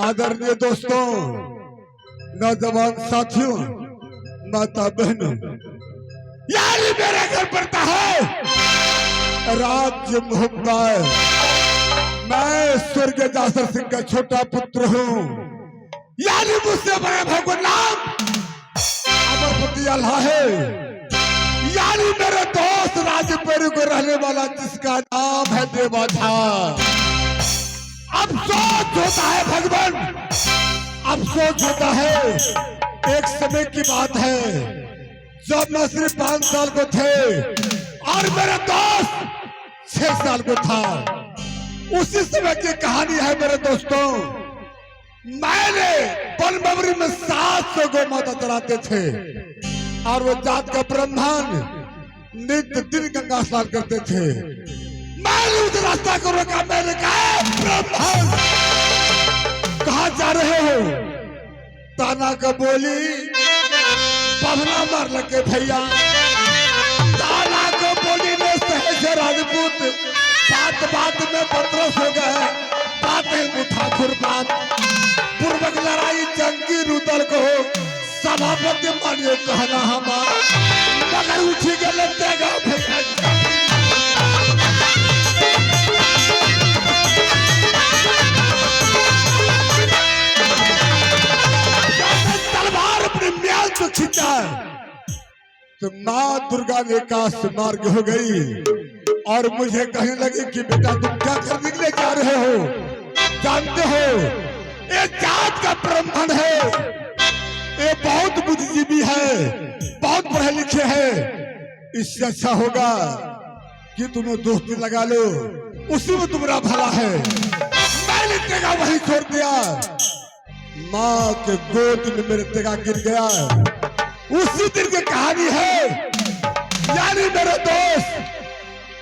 आदरणीय दोस्तों, नौजवान साथियों, माता बहनों, यार मेरा घर पड़ता है राज्य मोहब्बत। मैं स्वर्गीय जासर सिंह का छोटा पुत्र हूँ। यानी मुझसे बड़े भगवान नाम अमरपति अल्लाह है। यानी मेरे दोस्त राजपेरी को रहने वाला जिसका नाम है देवाधा। अफसोस होता है भगवान, अफसोस होता है। एक समय की बात है जब मैं सिर्फ 5 साल को थे और मेरा दोस्त 6 साल को था। उसी समय की कहानी है मेरे दोस्तों। मैंने बनबवरी में 700 गौ माता चलाते थे और वो जात का ब्राह्मण नित्य दिन गंगा स्नान करते थे। मैंने उस रास्ता को रोका। मैंने कहा ब्राह्मण कहाँ जा रहे हो? ताना का बोली पवना मार लगे भैया। ताना को बोली ने सहज राजपूत बात बात में पत्रस हो गए। बातें मुठा खुरपात पूर्वक लड़ाई जंगी रुदल को सभापति मानिए कहना हमारा मगर उठी के लगते गा भैया। तलवार अपने म्याल को खींचा तो माँ दुर्गा ने काश मार्ग हो गई और मुझे कहने लगी कि बेटा तुम क्या करने के लिए जा रहे हो? जानते हो ये जात का ब्राह्मण है, ये बहुत बुद्धिजीवी है, बहुत पढ़े लिखे है। इससे अच्छा होगा कि तुम्हें दोस्ती लगा लो, उसी में तुम्हारा भला है। मैंने तेगा वही छोड़ दिया। माँ के गोद में मेरे तेगा गिर गया। उसी दिन की कहानी है। यानी मेरे दोस्त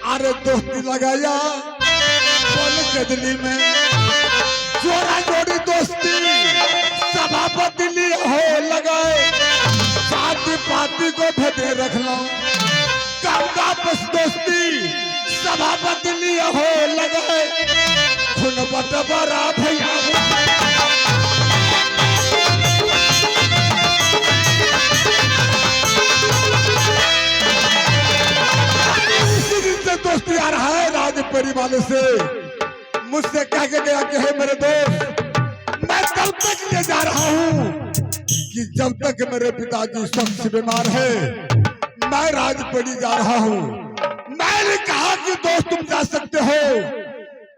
अरे दोस्ती लगाया पल कदली में जोड़ा जोड़ी दोस्ती सभापति लिए हो लगाए। साथी पाती को भेदे रख लो गंगा बस दोस्ती सभापति लिए हो लगाए। खून बटवारा भैया दोस्ती आ रहा है राजपेरी वाले से। मुझसे कह के गया कि हे मेरे दोस्त मैं तब तक ले जा रहा हूँ कि जब तक मेरे पिताजी स्वस्थ बीमार है मैं राजपेरी जा रहा हूँ। मैंने कहा कि दोस्त तुम जा सकते हो,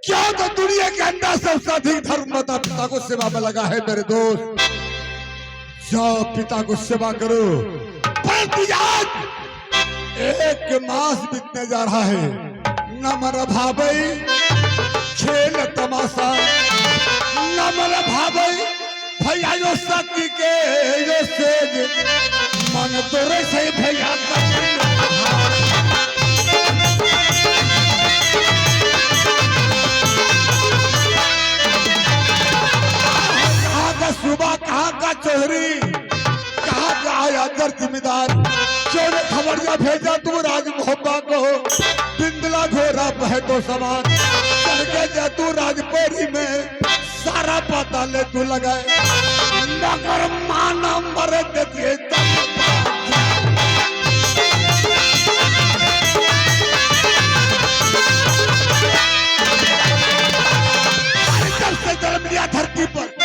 क्यों तो दुनिया के अंदर सबसे अधिक धर्म माता पिता को सेवा में लगा है। मेरे दोस्त जाओ पिता को सेवा करो। परंतु आज 1 मास बीतने जा रहा है न मरा भाई खेल तमाशा न मरा भाई भैया यो सती के यो सेज मन तो रहे भैया कहाँ का सुबह कहाँ का चौहरी कहाँ का आया दर जिम्मेदार क्यों ने खबरिया भेजा तुम राज मोहब्बा को बिंदला घोरा बह तो समान चल के जा तू राजपेरी में सारा पता ले तू लगाए मगर माना मर देती जब से जन्म लिया धरती पर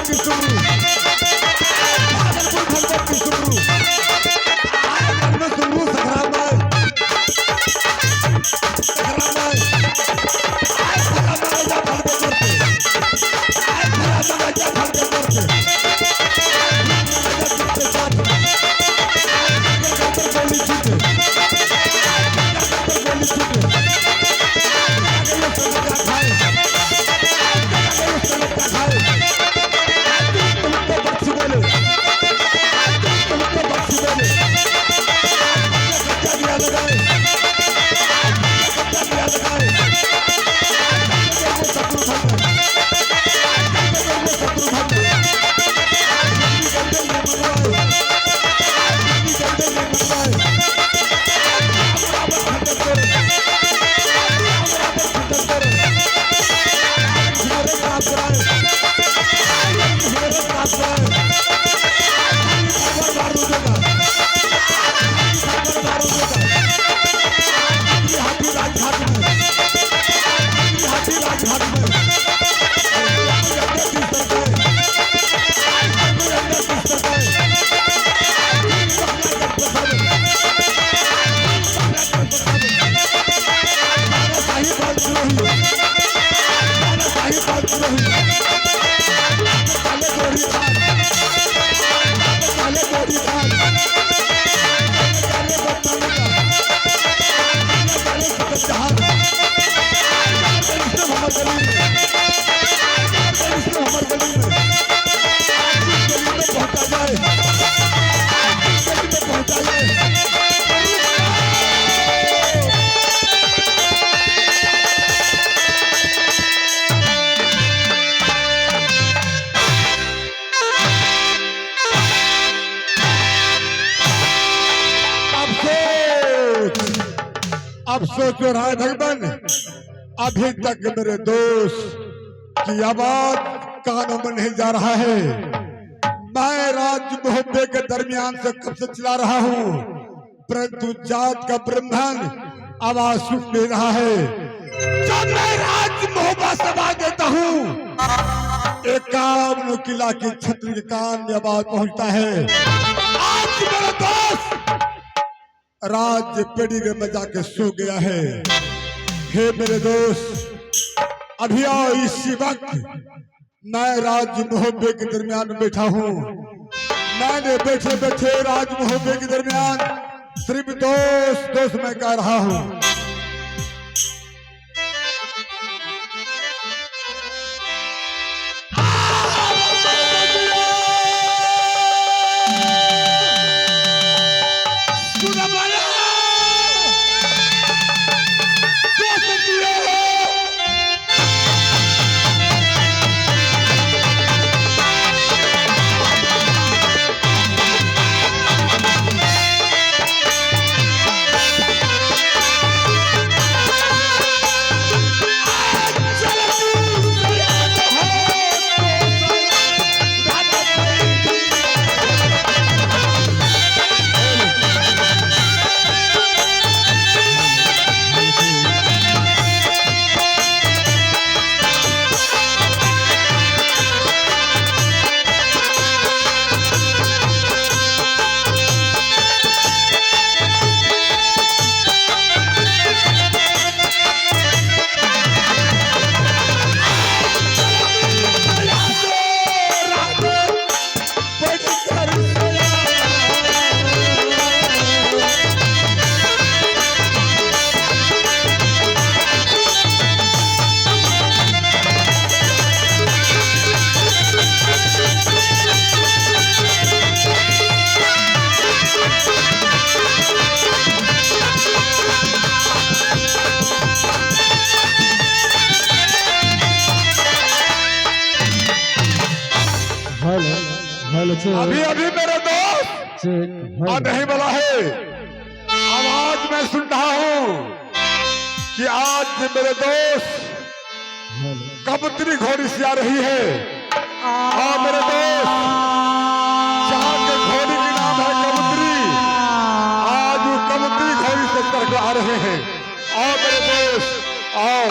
भगवती सुमरू, भागलपुर भगवती सुमरू, आजमगढ़ में सुमरू सखरा माई, सखरा माई, आज सखरा माई जा भर के करते, आज सखरा माई जा भर के करते, गोली छूटे, गोली छूटे, अफसोस जो रहा है भगवान, अभी तक मेरे दोस्त की आवाज कानों में नहीं जा रहा है। मैं राज मोहब्बे के दरमियान से कब से चला रहा हूँ, परंतु जात का ब्रह्मन आवाज सुन नहीं रहा है। जब मैं राज मोहब्बा से आवाज देता हूँ, एक काम किला की छतरी के कान में आवाज पहुंचता है। आज मेरे दोस्त राज पेड़ी में बजा के सो गया है। हे मेरे दोस्त, अभी आओ इसी वक्त मैं राज मोहब्बे के दरमियान में बैठा हूँ। मैंने बैठे बैठे राज मोहब्बे के दरमियान सिर्फ दोस्त दोस्त मैं कह रहा हूँ। अभी अभी मेरे दोस्त नहीं बोला है, आवाज मैं सुन रहा हूँ कि आज मेरे दोस्त कबूतरी घोड़ी से आ रही है। और मेरे दोस्त जहाँ के घोड़ी की नाम है कबूतरी, आज वो कबूतरी घोड़ी से चढ़ आ रहे हैं। और मेरे दोस्त आओ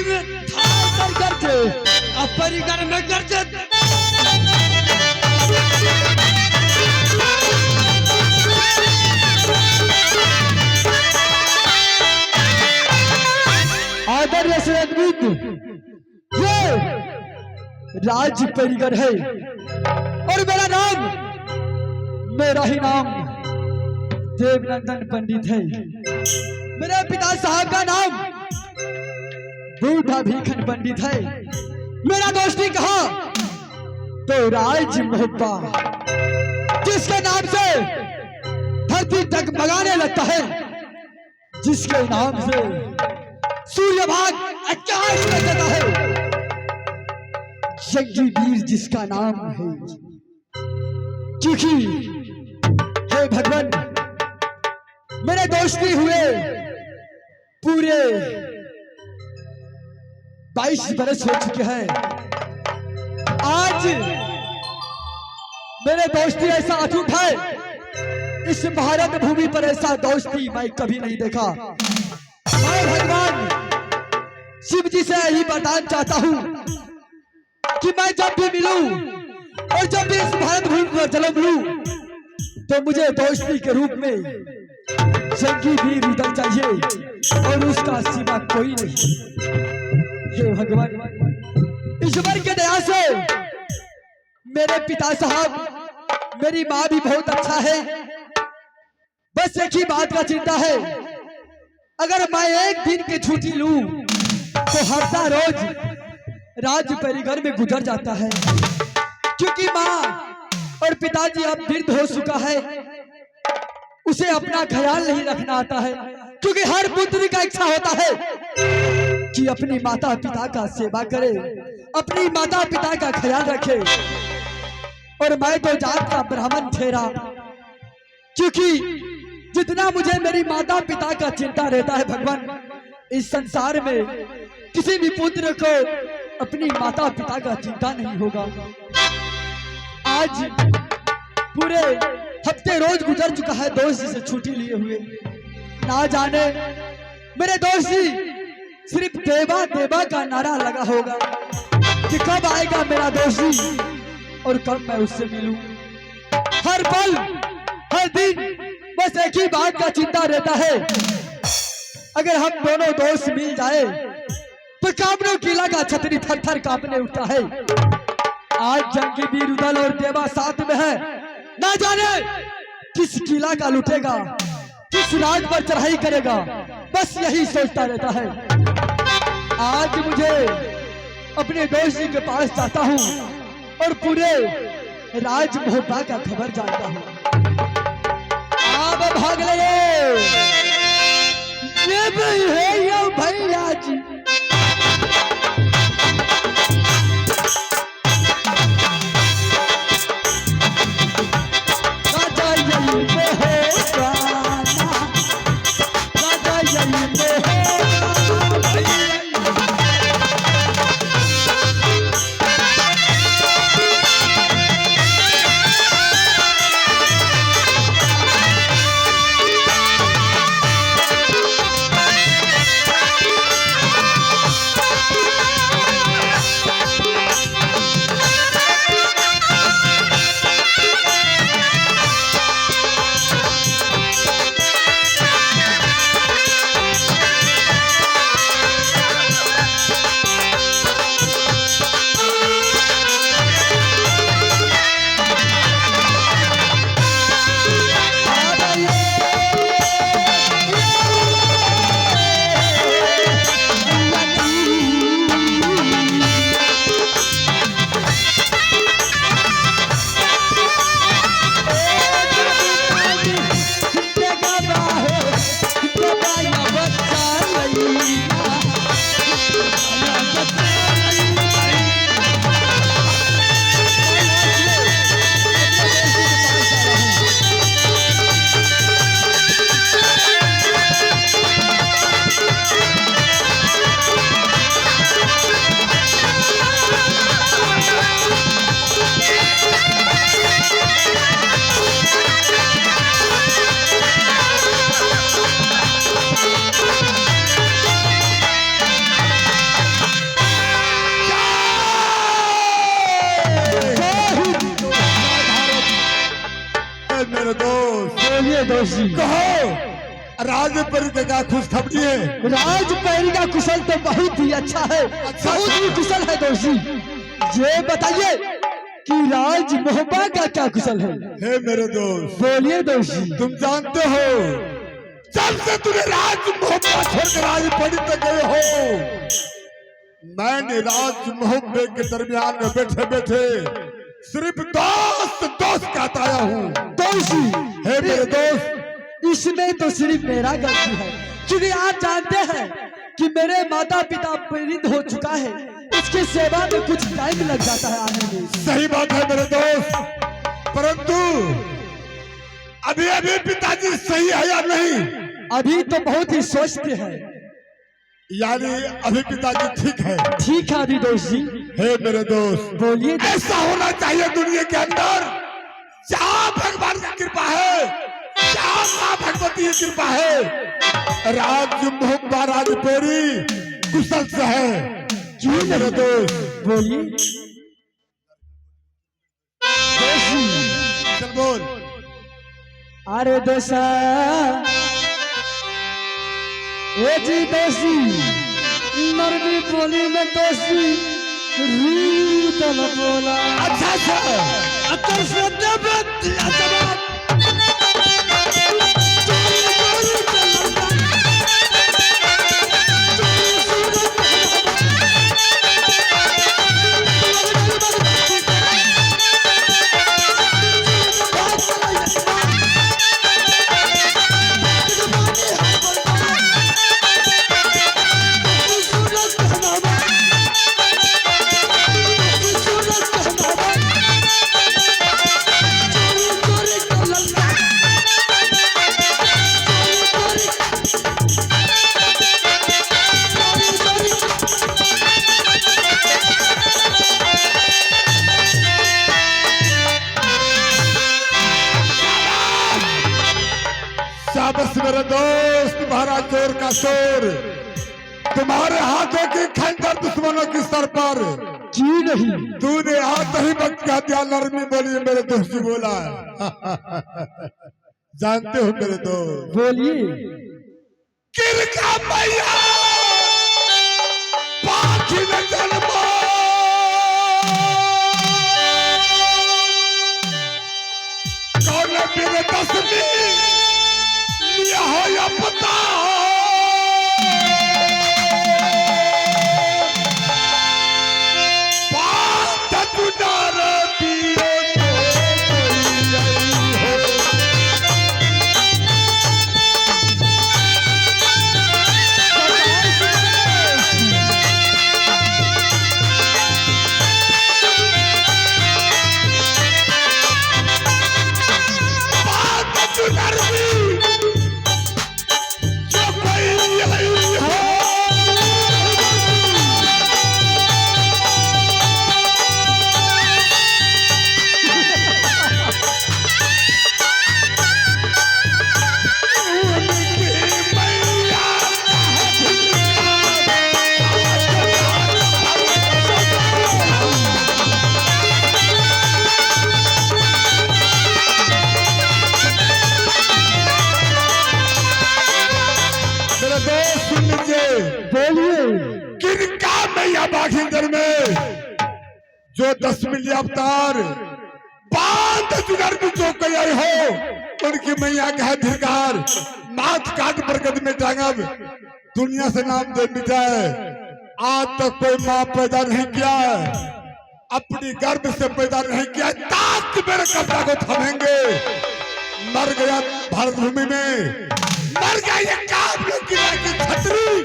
में था करके अब परिकर में गर्जत आदर्य से अद्भुत ये राज परिकर है और मेरा ही नाम देवनंदन पंडित है। मेरे पिता साहब का नाम बूढ़ा भीखन पंडित है। मेरा दोस्ती कहा तो राज मोहब्बा जिसके नाम से धरती डगमगाने लगता है, जिसके नाम से सूर्य भाग आकाश में जाता है, जंगी वीर जिसका नाम है। क्योंकि हे भगवान मेरे दोस्ती हुए पूरे 22 बरस हो चुके हैं। आज मेरे दोस्ती ऐसा अटूट है, इस भारत भूमि पर ऐसा दोस्ती मैं कभी नहीं देखा। मैं भगवान शिव जी से यही वरदान चाहता हूं कि मैं जब भी मिलूं और जब भी इस भारत भूमि पर जन्म लूं तो मुझे दोस्ती के रूप में जंगी वीर उतर चाहिए और उसका सिवा कोई नहीं। हे भगवान ईश्वर के दया से मेरे पिता साहब मेरी माँ भी बहुत अच्छा है। बस एक ही बात का चिंता है, अगर मैं एक दिन की छुट्टी लूं तो हफ्ता रोज राज परिगर में गुजर जाता है। क्योंकि माँ और पिताजी अब वृद्ध हो चुका है, उसे अपना ख्याल नहीं रखना आता है। क्योंकि हर पुत्र का इच्छा होता है कि अपनी माता पिता का सेवा करे, अपनी माता पिता का ख्याल रखे। और मैं तो जात का ब्राह्मण ठहरा, क्योंकि जितना मुझे मेरी माता पिता का चिंता रहता है भगवान, इस संसार में किसी भी पुत्र को अपनी माता पिता का चिंता नहीं होगा। आज पूरे हफ्ते रोज गुजर चुका है दोस्ती से छुट्टी लिए हुए। ना जाने मेरे दोस्ती सिर्फ देवा देवा का नारा लगा होगा कि कब आएगा मेरा दोस्ती और कब मैं उससे मिलूं। हर पल हर दिन बस एक ही बात का चिंता रहता है, अगर हम दोनों दोस्त मिल जाए तो कामनो किला का छतरी थर थर कांपने उठता है। आज जंगी वीर उदल और देवा साथ में है, ना जाने किस किला का लुटेगा, किस राज पर चढ़ाई करेगा, बस यही सोचता रहता है। आज मुझे अपने दोस्ती के पास जाता हूँ और पूरे राज मोहब्बा का खबर जानता हूँ। आप भाग ले ये भी है ये भैया जी। दोस्त जी। कहो राजपरी का क्या खुशखबरी है? राजपरी का कुशल तो बहुत ही अच्छा है, बहुत ही कुशल है दोस्त जी। ये बताइए कि राज मोहब्बा का क्या कुशल है? हे मेरे दोस्त, बोलिए दोस्त जी। तुम जानते हो जब से तूने राज मोहब्बा छोड़कर राजपरी तक गए हो, मैंने राज मोहब्बे के दरमियान में बैठे बैठे सिर्फ दोस्त दोस्त कहता आया हूँ। दोस्त जी, हे मेरे दोस्त, इसमें तो सिर्फ मेरा गलती है, क्योंकि आप जानते हैं कि मेरे माता पिता वृद्ध हो चुका है, उसकी सेवा में कुछ टाइम लग जाता है आने में। सही बात है मेरे दोस्त, परंतु अभी अभी पिताजी सही है या नहीं? अभी तो बहुत ही सोचते हैं। यानी अभी पिताजी ठीक है? ठीक है अभी दोस्त जी। हे मेरे दोस्त, बोलिए। ऐसा होना चाहिए दुनिया के अंदर जहाँ भगवान की कृपा है, जहाँ माँ भगवती की कृपा है, राज मोहब्बा राजपेरी कुशल से है। क्यों मेरे दोस्त? बोलिए। चल बोल। अरे दोसा ए जी दोषी नरमी बोली में दोषी रूतल बोला। अच्छा अच्छा, अतर से देवे दिया जवाब। शाबाश मेरे दोस्त, तुम्हारा जोर का शोर, तुम्हारे हाथों की खंजर दुश्मनों की सर पर। जी नहीं, तूने हाथ ही वक्त कह दिया, नरमी बोली मेरे दोस्त जी बोला। जानते हो मेरे दोस्त? बोलिए। किरका मैया पाखी न जन्मो, कौन मेरे दसवीं यह या पता बात तुनार पियो बाघिंदर में जो 10 मिलियन अवतार बांध जुगर भी जो कई हो, उनकी मैया का है धिकार, नाथ काट बरगद में टांगब दुनिया से नाम दे मिटाए। आज तक कोई माँ पैदा नहीं किया, अपनी गर्भ से पैदा नहीं किया, ताक मेरे कब्जा को थमेंगे। मर गया भारत भूमि में, मर गया ये काम की खतरी,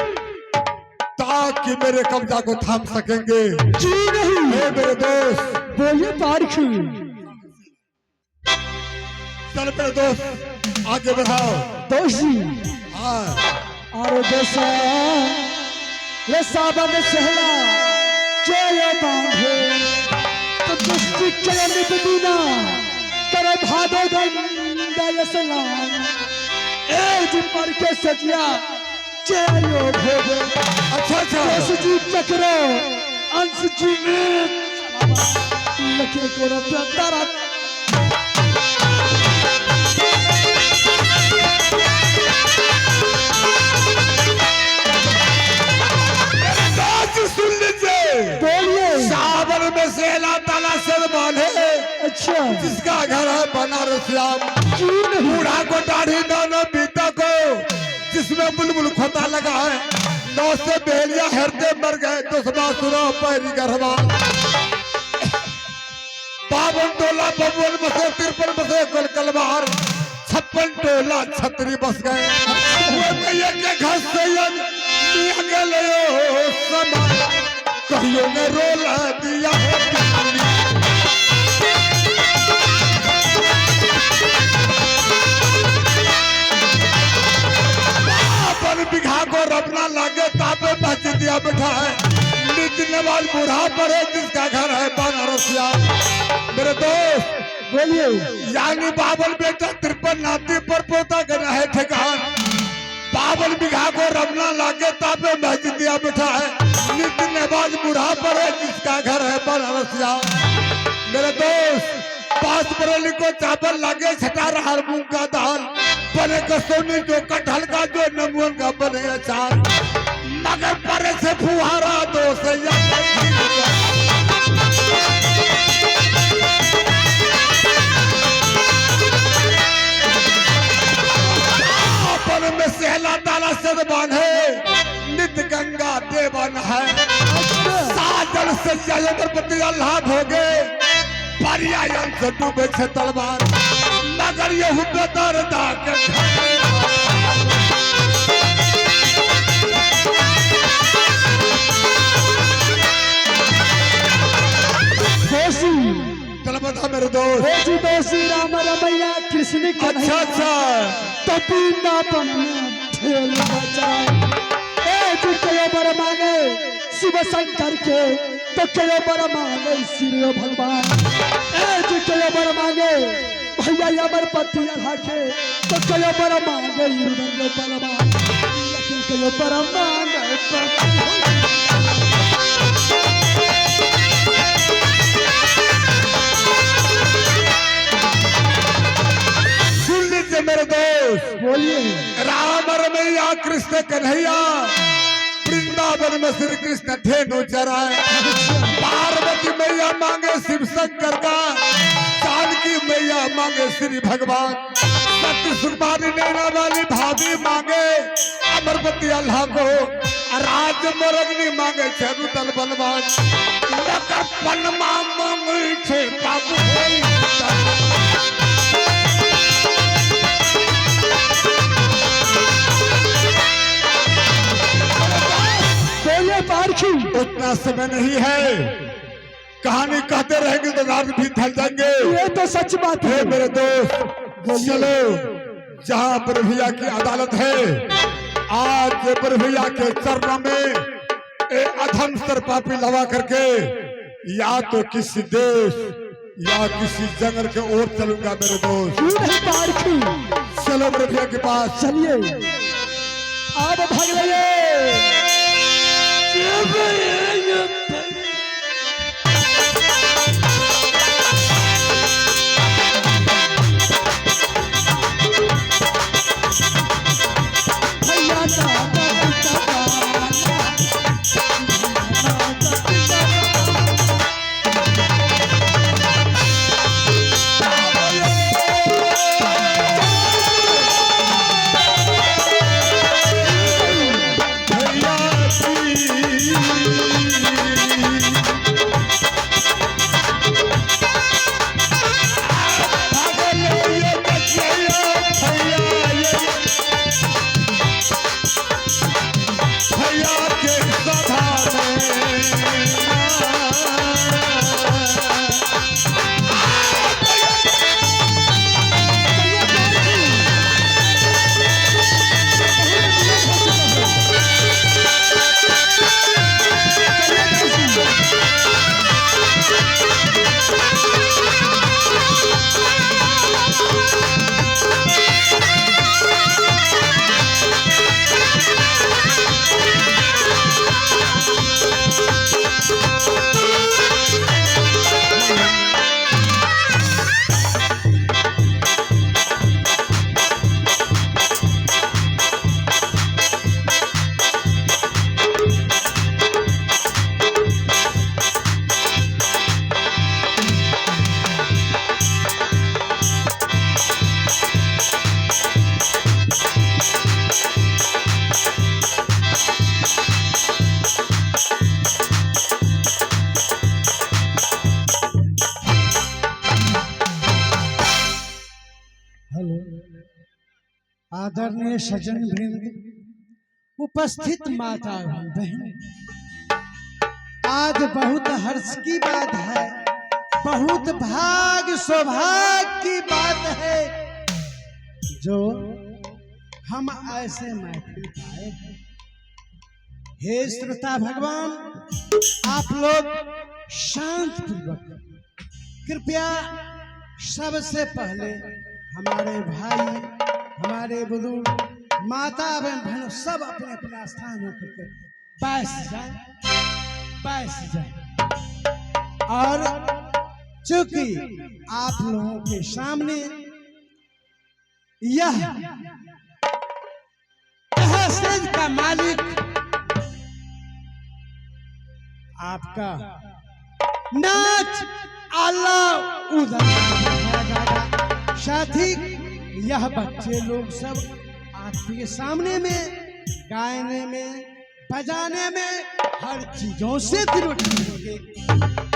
ताकि मेरे कब्जा को थाम सकेंगे। जी नहीं हे मेरे दोस्त, बोलिए पारखी। चल मेरे दोस्त आगे बढ़ाओ। दोषी हाँ, अरे दोसा ये सावन सहला चलो बांधे तो दृष्टि चलन बिना करे भादो गंगा सलाम एज पर के सजिया चलो भोगे। अच्छा अच्छा, जी चक्रो अंश जी में लखे को तारा अच्छा जिसका घर है बनारस श्याम, क्यों नहीं? बूढ़ा को दाढ़ी दोनों बीता को, जिसमें बुलबुल खोता लगा है, 9 से बेलिया हरते मर गए, 10 सुनो पैरी गरबा, 52 टोला बबुल बसे, 53 बसे कुल कलवार, 56 टोला छतरी बस गए। वो मैया के घर से समा कहियो ने रोला दिया है पिछली। अपन बिघा को रबना लागे तापे बच दिया बैठा है, नितिन नवाज बूढ़ा पड़े जिसका घर है बनारस श्याम। मेरे दोस्त बोलिए। यानी 52 बेटा 53 नाती पर पोता करना है ठेकान, 52 बिघा को रबना लागे तापे बच दिया बैठा है, नितिन नवाज बूढ़ा पड़े जिसका घर है बनारस श्याम। मेरे दोस्त 5 बरेली को चावल लागे, छटा रहा मूंग का दाल, बने कसौनी जो कटहल का, जो नमून का बने अचार, मगर परे से फुहारा दो से अपन में सहला ताला सदबान है, नित गंगा देवन है, साजल से जयमरपति अल्लाह भोगे, परियायन से डूबे छे तलवार, मगर ये हुब्बेदार दाग चल बता मेरे दोस्त। दोषी राम रमैया कृष्ण अच्छा अच्छा तपीनापन में ठेल बचाए, जो कयो बर मांगे शिव शंकर के, तो कयो बर मांगे श्री भगवान, जो कयो बर मांगे भैया अमरपति अल्लाह के, तो कयो बर मांगे हृदय परमान, लेकिन कयो बर मांगे मेरे दोस्त। बोलिए। राम रमैया कृष्ण कन्हैया, वृंदावन में श्री कृष्ण धेनु चराए, पार्वती मैया मांगे शिव शंकर का, जानकी मैया मांगे श्री भगवान, सत्य सुरबानी नैना वाली भाभी मांगे अमरपति अल्लाह को, राज मोरगनी मांगे छरुतल बलवान, लकर पनमा मांगे छे बाबू उतना समय नहीं है, कहानी कहते रहेंगे तो रात भी ढल जाएंगे। ये तो सच बात है मेरे दोस्त। चलो जहाँ प्रभुया की अदालत है, आज प्रभुया के चरणों में अधम सर पापी लगा करके या तो किसी देश या किसी जंगल के ओर चलूंगा मेरे दोस्त। चलो प्रभुया के पास चलिए, आप भाग रहिए। आदरणीय सज्जन वृंद, उपस्थित माता एवं बहन, आज बहुत हर्ष की बात है, बहुत भाग सौभाग्य की बात है जो हम ऐसे महफिल पाए हैं। हे श्रोता भगवान, आप लोग शांत पूर्वक कृपया सबसे पहले हमारे भाई, हमारे बुजुर्ग, माता एवं बहनों सब अपने अपने स्थान होकर के बैठ जाए। और चूंकि आप लोगों के सामने यह तहसील का मालिक आपका नाच आला उधर साथ ही यह बच्चे लोग सब आपके सामने में गाने में बजाने में हर चीजों से त्रुटि होंगे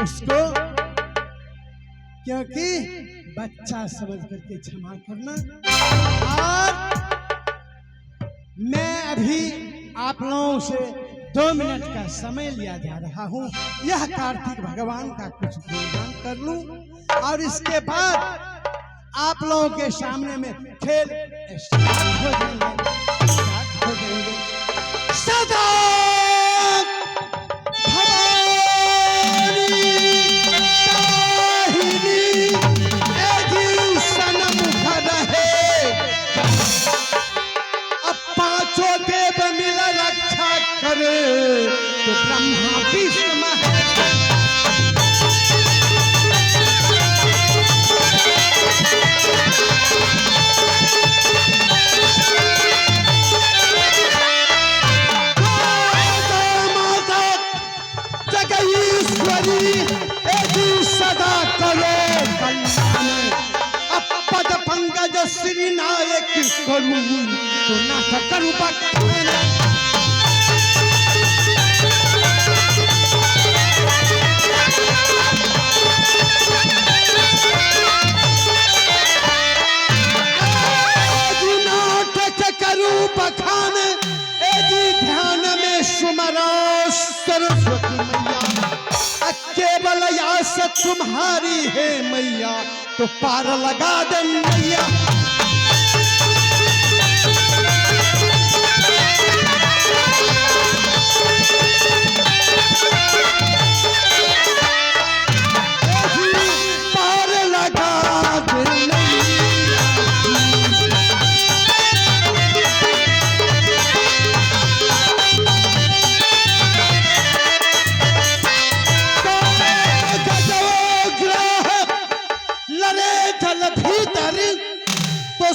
उसको, क्योंकि बच्चा समझ करके क्षमा करना। और मैं अभी आप लोगों से 2 मिनट का समय लिया जा रहा हूं, यह कार्तिक भगवान का कुछ गुणगान कर लूं और इसके बाद आप लोगों के सामने में खेल स्टार्ट हो जाएंगे। सदा भवानी दाहिनी एगी सनमुख रहे, अब 5 देव मिल रक्षा करे तो ब्रह्मा विष्णु सदा करो कल्याण, अब पद पंकज श्री नायक करूं तो नाटक करूं बखान। नाटक करूं बखान, एजी ध्यान में सुमरो सरस्वती मैया, केवल आस तुम्हारी है मैया तो पार लगा दे मैया। पार लगा दे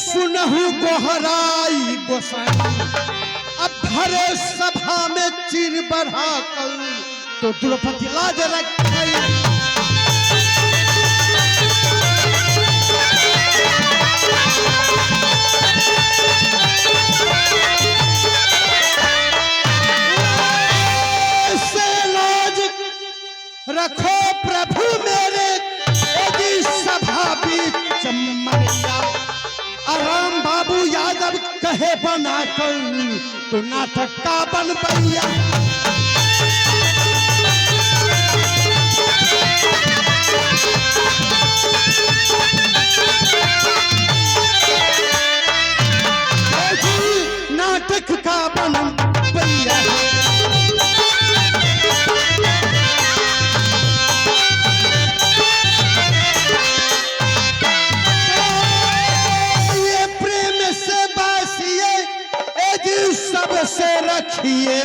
सुनहु गोहराई गोसाई, अब भरे सभा में चिर बढ़ा कर तो द्रौपदी लाज रखाई। से लाज रखो प्रभु मेरे, यदि सभा बीच मरिया, राम बाबू यादव कहे बना कर तो नाटक का बन भैया। नाटक का बन भैया। सबसे रखिए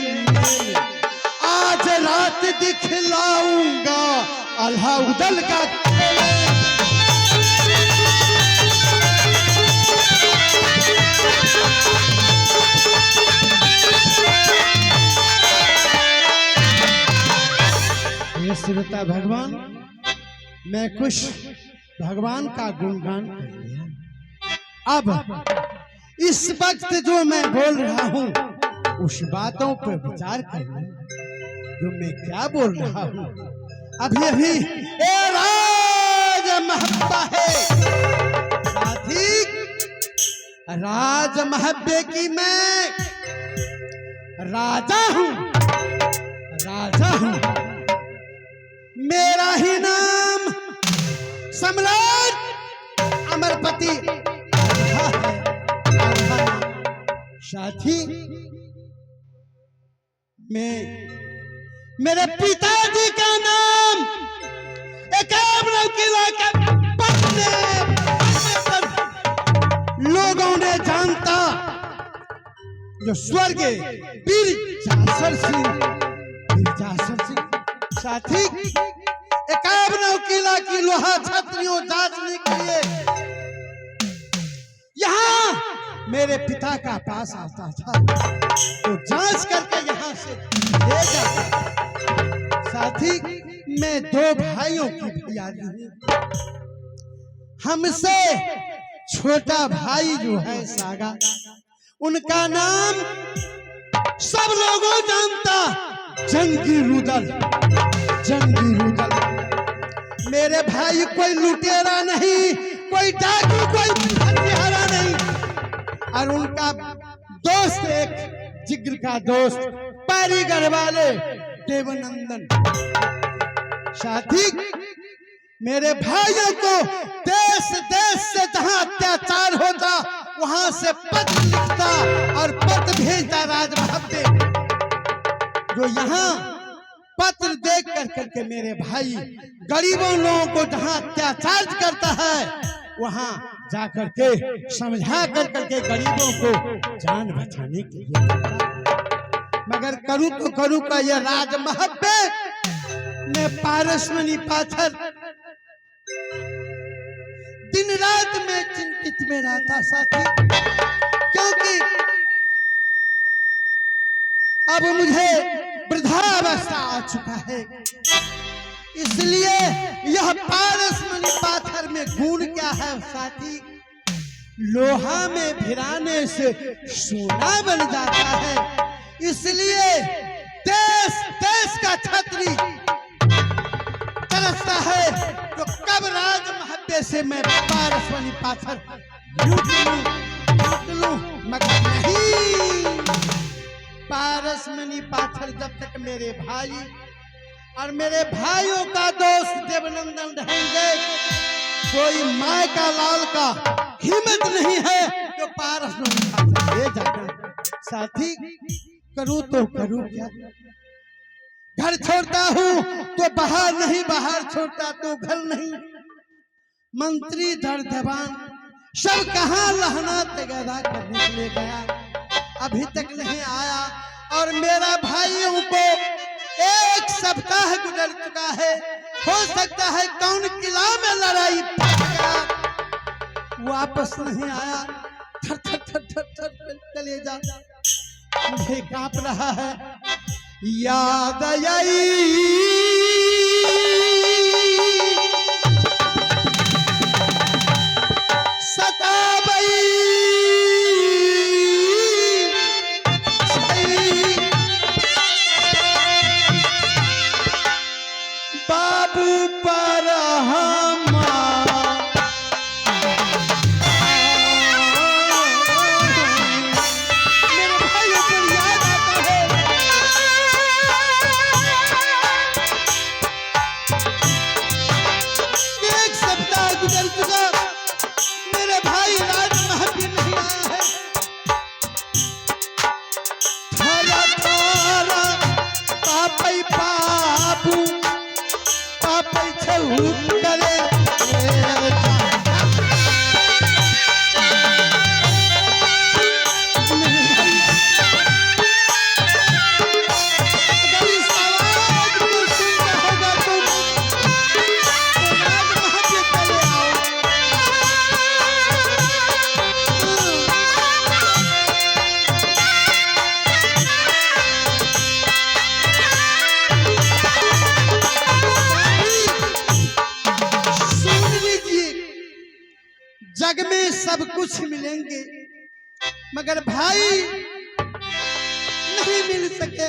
आज रात दिखलाऊंगा अल्लाह उदल का खेल। ये श्रोता भगवान, मैं कुछ भगवान का गुणगान कर लिया। अब इस वक्त जो मैं बोल रहा हूं उस बातों पर विचार करना जो मैं क्या बोल रहा हूं। अभी अभी ए राज महब्बा है साथी, राज महब्बे की मैं राजा हूं, राजा हूं। मेरा ही नाम सम्राट अमरपति है। साथी मेरे पिताजी का नाम एकावन किला के पन्ने पर लोगों ने जानता, जो स्वर्ग वीर जासर सिंह, वीर जासर सिंह। साथी 51 किला की लोहा छतरियों जांचने के लिए यहाँ मेरे पिता का पास आता था, तो जांच करके यहाँ से ले जाता। साथी मैं 2 भाइयों की भैयारी हूँ। हमसे छोटा भाई जो है सागा, उनका नाम सब लोगों जानता, जंगी रुदल, जंगी रुदल। मेरे भाई कोई लुटेरा नहीं, कोई डाकू, कोई हत्यारा नहीं। और उनका दोस्त, एक जिगर का दोस्त, पारीगढ़ वाले देवनंदन। साथी मेरे भाइयों को देश देश से जहां अत्याचार होता, वहां से पत्र लिखता और पत्र भेजता राज महब्बे, जो यहाँ पत्र देख करके मेरे भाई गरीबों लोगों को जहां अत्याचार करता है, वहां जाकर के समझा करके गरीबों को जान बचाने के लिए करता। मगर करूं तो करूं का यह राज महब्बे ने पारसमणि पाथर दिन रात में चिंतित में रहता। साथी क्योंकि अब मुझे वृद्धावस्था आ चुका है, इसलिए यह पारसमणि पाथर में गुण क्या है साथी, लोहा में भिराने से सोना बन जाता है। इसलिए देश देश का छत्री तरसता है, तो कब राज महब्बे से मैं पारसमणि पाथर लूट लूं, मगर नहीं। पारसमणि पाथर जब तक मेरे भाई और मेरे भाइयों का दोस्त देवनंदन रहेंगे, कोई माय का लाल का हिम्मत नहीं है तो पारसमणि पाथर ले जाना। साथी करूं तो करूं क्या, घर छोड़ता हूं तो बाहर नहीं, बाहर छोड़ता तो घर नहीं। मंत्री दरदबान सब कहां लहना तगैदा करने के लिए गया, अभी तक नहीं आया। और मेरा भाइयों को 1 सप्ताह गुजर चुका है, हो सकता है कौन किला में लड़ाई वापस नहीं आया। थर थर थर थर थर चले जा, मुझे कांप रहा है। याद आई सताबई बाबू पर मेरे भाइयों पर याद आता है। एक सप्ताह गुजर चुका, मेरे भाई राज महब्बे नहीं आया है। थारा थारा पापई बाबू पापई छऊ करे जग में सब कुछ मिलेंगे, मगर भाई नहीं मिल सके।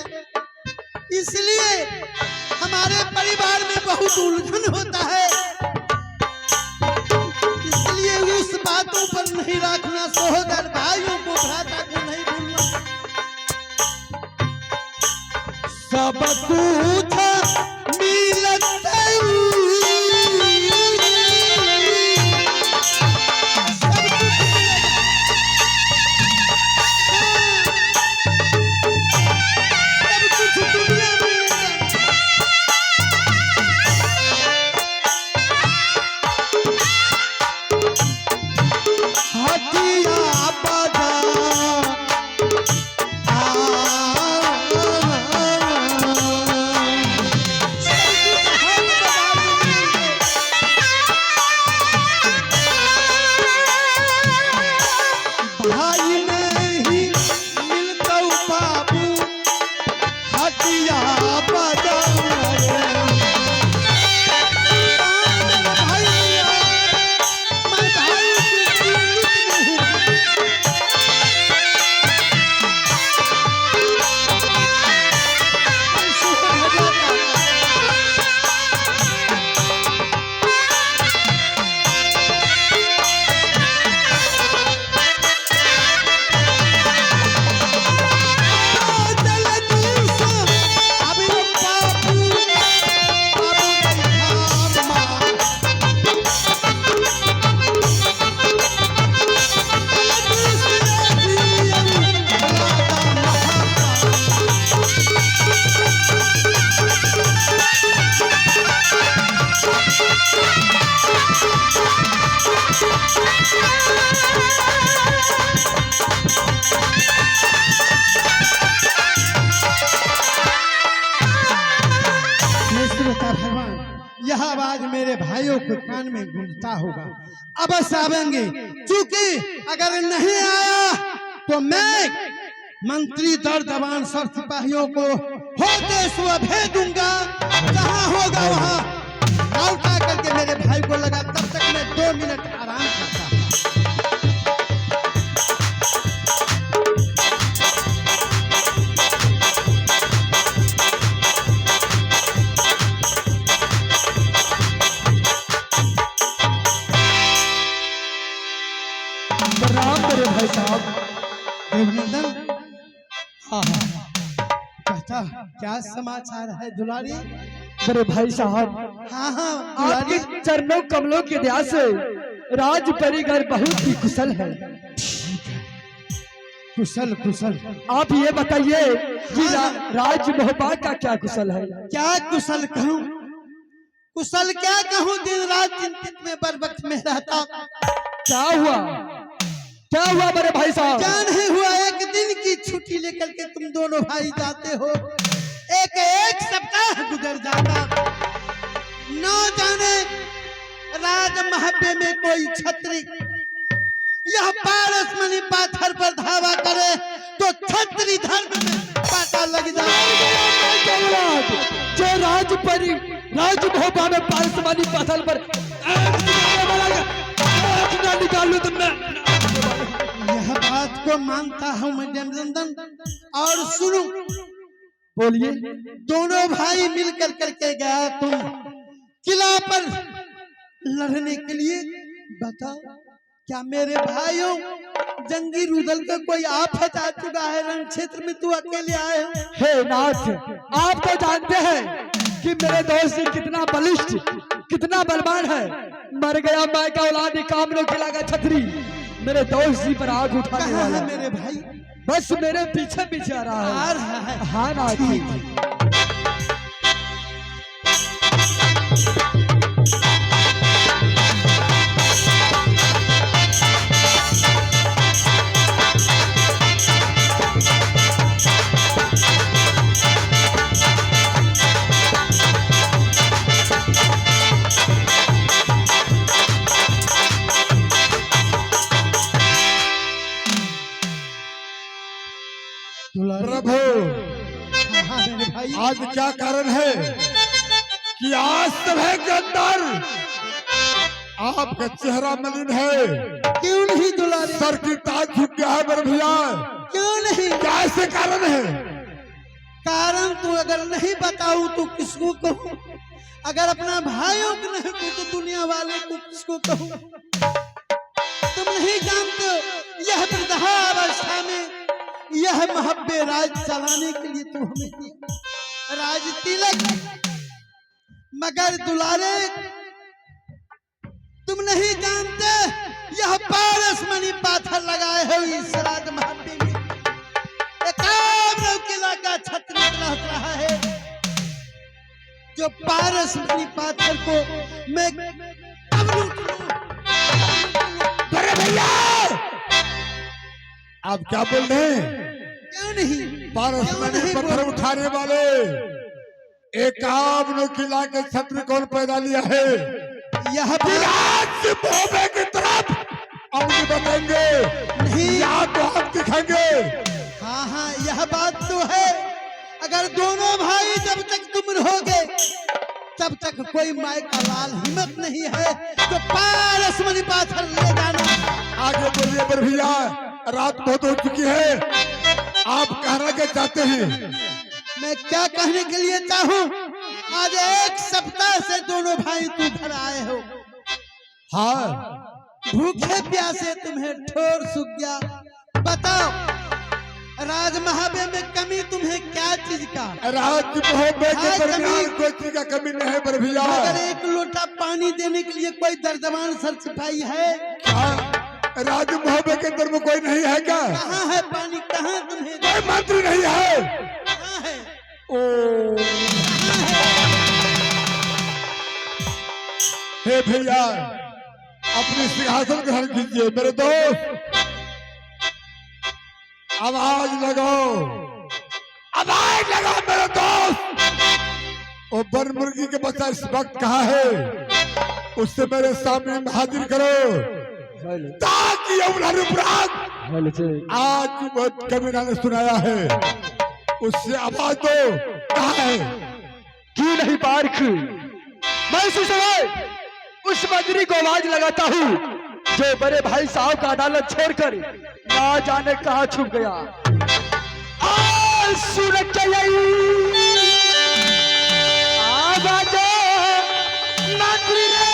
इसलिए हमारे परिवार में बहुत उलझन होता है। इसलिए उस बातों पर नहीं रखना सहोदर सब कुछ मिलत यह आवाज मेरे भाइयों के कान में गूंजता होगा। अवश्य आवेंगे, क्योंकि अगर नहीं आया तो मैं मंत्री दर दबान सर सिपाहियों को होते हुए भेज दूंगा। जहां होगा वहां लौटा करके मेरे भाई को लगा। तब तक मैं 2 मिनट आराम करता। मेरे भाई साहब देवनंदन, हाँ कहता क्या समाचार है दुलारी? मेरे भाई साहब, हाँ आपके चरणों कमलों की दया से राज परिगर बहुत ही कुशल है। कुशल कुशल। आप ये बताइए कि राज मोहब्बत का क्या कुशल है? क्या कुशल कहूँ, कुशल क्या कहूँ? दिन रात चिंतित में बर वक्त में रहता। क्या हुआ, क्या हुआ मेरे भाई साहब? क्या नहीं हुआ? एक दिन की छुट्टी लेकर के तुम दोनों भाई जाते हो, एक सप्ताह गुजर जाता। न जाने राज महब्बे में कोई छत्री यह पारसमणि पाथर पर धावा करे तो छत्री धर्म में पाटा लग जाए। जो राज भोपा में पारसमणि पाथर पर निकालू तो मैं यह बात को मानता हूं मैं देवनंदन। और सुनो, बोलिए। दोनों भाई मिलकर करके गया तुम किला पर लड़ने के लिए। बताओ, क्या मेरे भाइयों जंगी रुदल का कोई आफत आ चुका है? रण क्षेत्र में तू अकेले आए हो। हे नाथ, आप तो जानते हैं कि मेरे दोस्त कितना बलिष्ठ, कितना बलवान है। मर गया मैं का औलाद, कामरों के लगा छतरी मेरे दोस्त जी पर आग उठाने वाला है मेरे भाई। बस मेरे पीछे पीछे आ रहा है। हाँ नाथ जी। प्रभु, हाँ मेरे भाई। आज क्या कारण है कि आज सभा के अंदर आपका चेहरा मलिन है? क्यों नहीं दुलारे? सर की ताज झुक गया है मेरे भैया। क्यों नहीं? क्या ऐसे कारण है? कारण तू अगर नहीं बताऊं तो किसको कहूं? अगर अपना भाइयों को नहीं कहूं तो दुनिया वालों को किसको कहूं? तुम नहीं जानते हो, यह वृद्धावस्था में यह महब्बे राज चलाने के लिए तू हमें दिया। राज तिलक, मगर दुलारे तुम नहीं जानते यह पारस मणि पाथर लगाए हो इस श्राद्ध महापी में। किला का छत्र लहक रहा है, जो पारस मणि पाथर को मैं कब लूटूं? अरे भैया आप क्या बोल रहे हैं? क्यों नहीं? पारस क्यों मणि नहीं पत्थर बोल- उठाने वाले एकावन किला के छत्र कौन पैदा लिया है? यह बात विराट से भोबे की तरफ हम नहीं बताएंगे, नहीं। यहाँ तो हम दिखाएंगे। हाँ हाँ, यह बात तो है। अगर दोनों भाई जब तक तुम रहोगे तब तक कोई माय का लाल हिम्मत नहीं है तो पारस मणि पाथर ले जाना। आगे बोलिए पर भैया, रात बहुत हो चुकी है, आप कहना क्या चाहते हैं? मैं क्या कहने के लिए चाहूँ, आज एक सप्ताह से दोनों भाई तू घर आए हो, हाँ भूखे प्यासे तुम्हें ठोर सूख गया। बताओ राज महाबे में कमी तुम्हें क्या चीज का? राज मोहब्बे के हाँ, दरमियान कभी- कोई चीज का कमी नहीं है पर भैया। अगर एक लोटा पानी देने के लिए कोई दर्जमान सर सिपाही है? क्या राज मोहब्बे के अंदर में कोई नहीं है क्या? कहाँ है पानी? कहाँ तुम्हें? कोई मंत्री नहीं है? कहाँ है? ओ हे भैया, अपनी सिंहासन ग्रहण कीजिए मेरे दोस्त। आवाज लगाओ, आवाज लगाओ मेरे दोस्त। वो वन मुर्गी के बच्चा इस वक्त कहाँ है? उससे मेरे सामने हाजिर करो ताकि उपरांत आज वो कबीरा ने सुनाया है उससे आवाज दो। कहाँ है? क्यों नहीं पार्क? मैं उसी समय उस मंत्री को आवाज लगाता हूँ जो बड़े भाई साहब का अदालत छोड़कर ना जाने कहाँ छुप गया। आज सूरज चलाई आवाज मंत्री रे,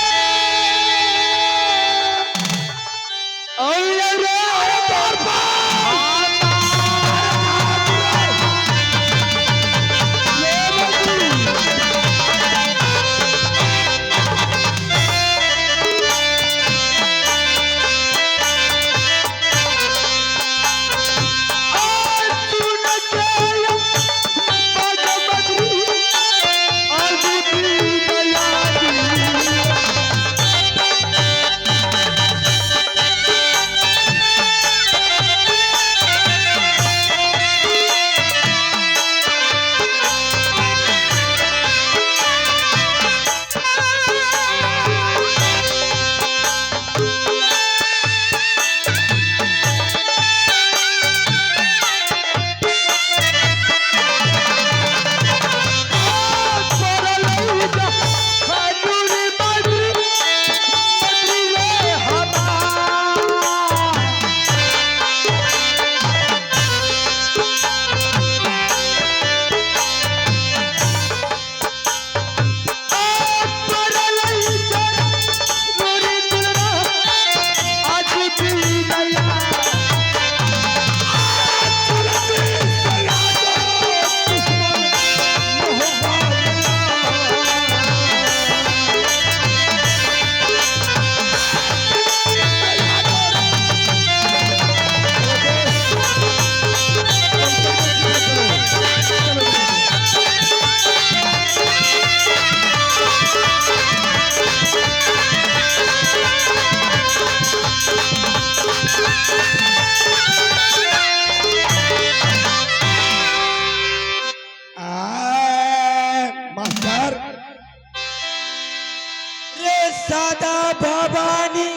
दादा भवानी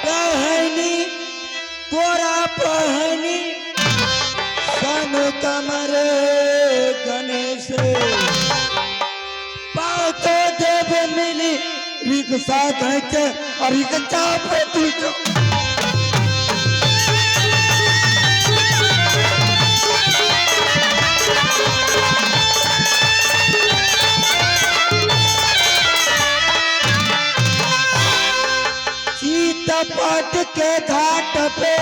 बहनी तोरा पहनी सन कमर गणेश पातो देव मिली रिक्शा कहते और रिक्शा पे तू सीतापट के घाट पे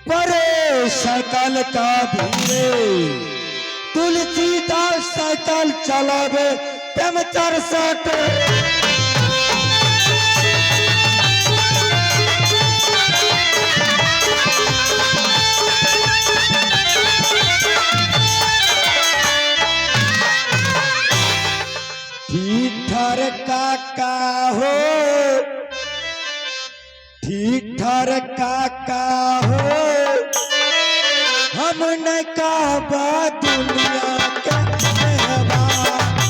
परे सकल का भीड़े तुलसीदास साइकिल चलावे पंचर सट ठीक ठार काका हो, ठीक ठार काका हो, हमने काबा दुनिया के मेहमान।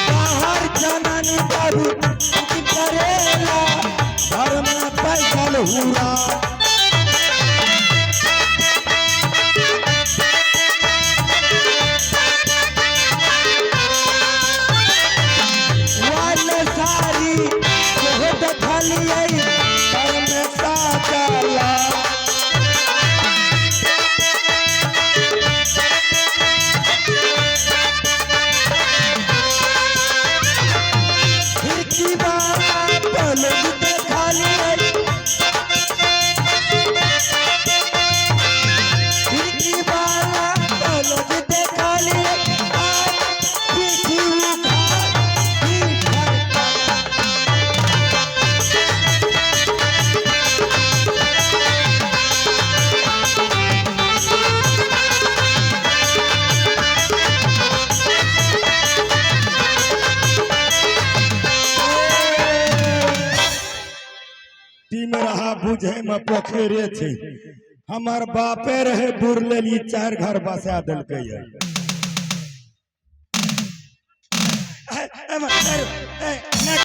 बाहर जननी बाबू करेला घर में पैदल हुआ वाले सारी बहुत खाली घर में साजला खिड़की वाला पलंग खाली खिड़की वाला पलंग खाली पीछे टीम रहा बुझे में पोखरे थे हमार बापे रहे बुर लेली 4 घर बसा दिल